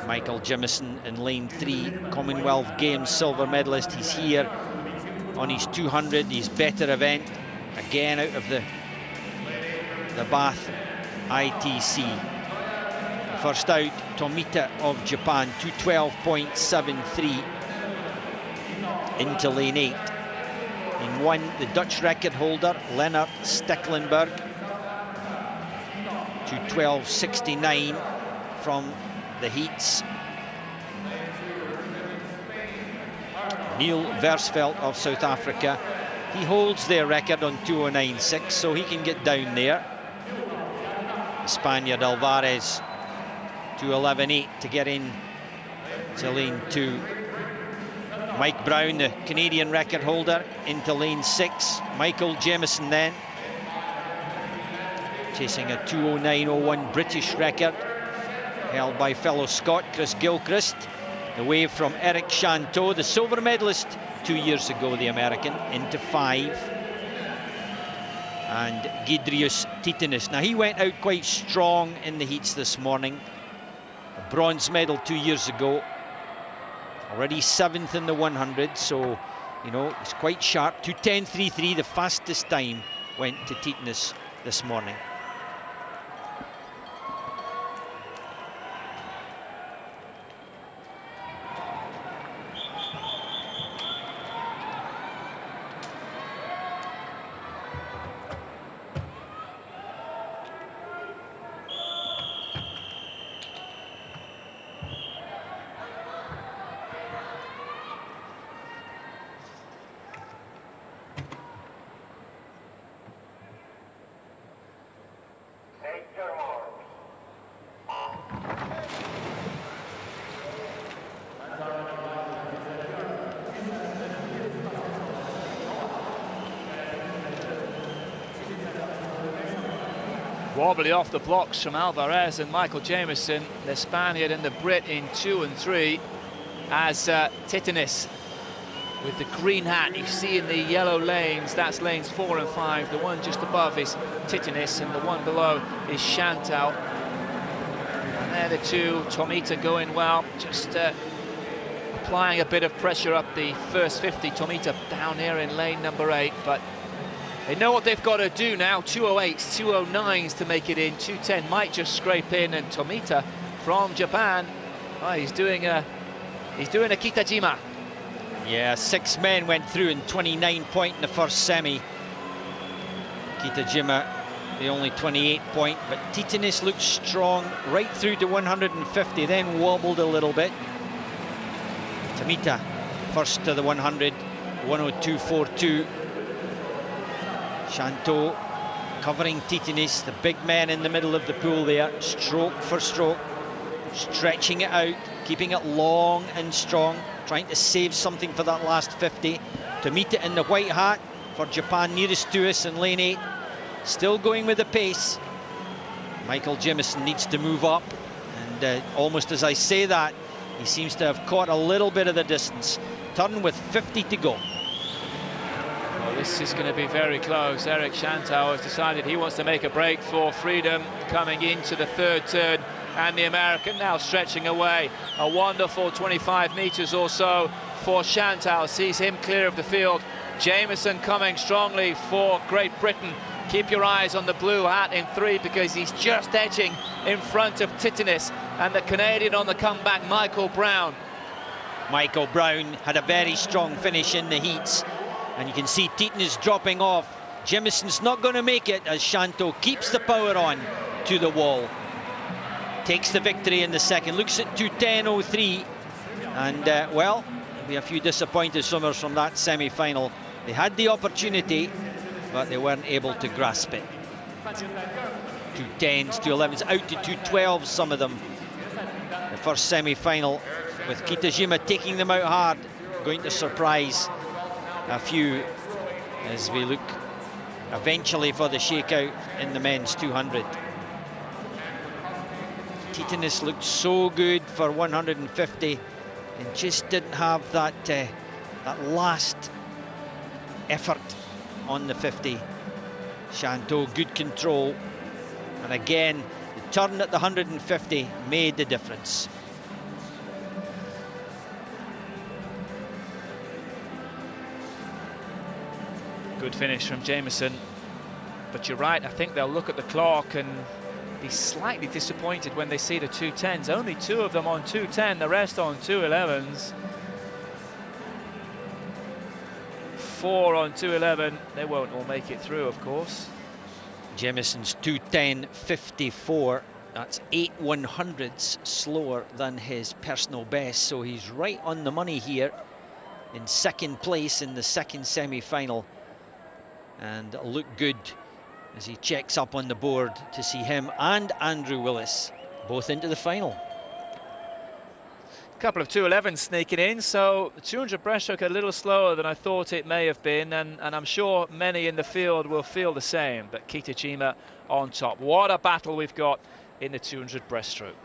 Michael Jamieson in lane 3, Commonwealth Games silver medalist. He's here on his 200, his better event, again out of the Bath ITC. First out, Tomita of Japan, 2:12.73 into lane 8. In 1, the Dutch record holder, Lennart Stekelenburg, 2:12.69 from the heats. Neil VERSFELD of South Africa, he holds their record on 2:09.6, so he can get down there. The Spaniard ALVAREZ, 2:11.8 to get in to lane 2. Mike Brown, the Canadian record holder, into lane 6. Michael Jamieson then, chasing a 2:09.01 British record, held by fellow Scot Chris Gilchrist. The wave from Eric SHANTEAU, the silver medalist 2 years ago, the American, into 5. And Giedrius TITENIS. Now, he went out quite strong in the heats this morning. A bronze medal 2 years ago. Already 7th in the 100, so, you know, he's quite sharp. 2:10.33, the fastest time, went to TITENIS this morning. Wobbly off the blocks from ALVAREZ and Michael Jamieson, the Spaniard and the Brit in 2 and 3, as TITENIS with the green hat. You see in the yellow lanes, that's lanes 4 and 5. The one just above is TITENIS and the one below is SHANTEAU. And they're the two. Tomita going well, just applying a bit of pressure up the first 50. Tomita down here in lane number 8, but they know what they've got to do now. 2:08s, 2:09s to make it in. 2:10 might just scrape in, and Tomita from Japan, oh, he's doing a Kitajima. Yeah, 6 men went through in 29 point in the first semi. Kitajima, the only 28 point, but TITENIS looked strong right through to 150, then wobbled a little bit. Tomita first to the 100, 1:02.42. SHANTEAU covering TITENIS, the big man in the middle of the pool there, stroke for stroke, stretching it out, keeping it long and strong, trying to save something for that last 50. Tomita in the white hat for Japan, nearest to us in lane 8, still going with the pace. Michael Jamieson needs to move up, and almost as I say that, he seems to have caught a little bit of the distance. Turn with 50 to go. Well, this is going to be very close. Eric SHANTEAU has decided he wants to make a break for freedom coming into the 3rd turn, and the American now stretching away. A wonderful 25 meters or so for SHANTEAU, sees him clear of the field. Jamieson coming strongly for Great Britain. Keep your eyes on the blue hat in 3, because he's just edging in front of TITENIS, and the Canadian on the comeback, Michael Brown. Michael Brown had a very strong finish in the heats, and you can see TITENIS dropping off. Jamieson's not going to make it as SHANTEAU keeps the power on to the wall. Takes the victory in the second, looks at 2:10.03, and well, there'll be a few disappointed swimmers from that semi-final. They had the opportunity, but they weren't able to grasp it. 2:10s, 2:11s, out to 2:12s, some of them. The first semi-final with Kitajima taking them out hard, going to surprise a few as we look eventually for the shakeout in the men's 200. TITENIS looked so good for 150 and just didn't have that that last effort on the 50. SHANTEAU, good control, and again The turn at the 150 made the difference. Good finish from Jamieson. But you're right, I think they'll look at the clock and be slightly disappointed when they see the 210s. Only 2 of them on 210, the rest on 211s. 4 on 211. They won't all make it through, of course. Jamieson's 210.54. That's 8 100ths slower than his personal best. So he's right on the money here in second place in the second semi-final. And it'll look good as he checks up on the board to see him and Andrew Willis both into the final. A couple of 211s sneaking in, so the 200 breaststroke a little slower than I thought it may have been, and I'm sure many in the field will feel the same, but Kitachima on top. What a battle we've got in the 200 breaststroke.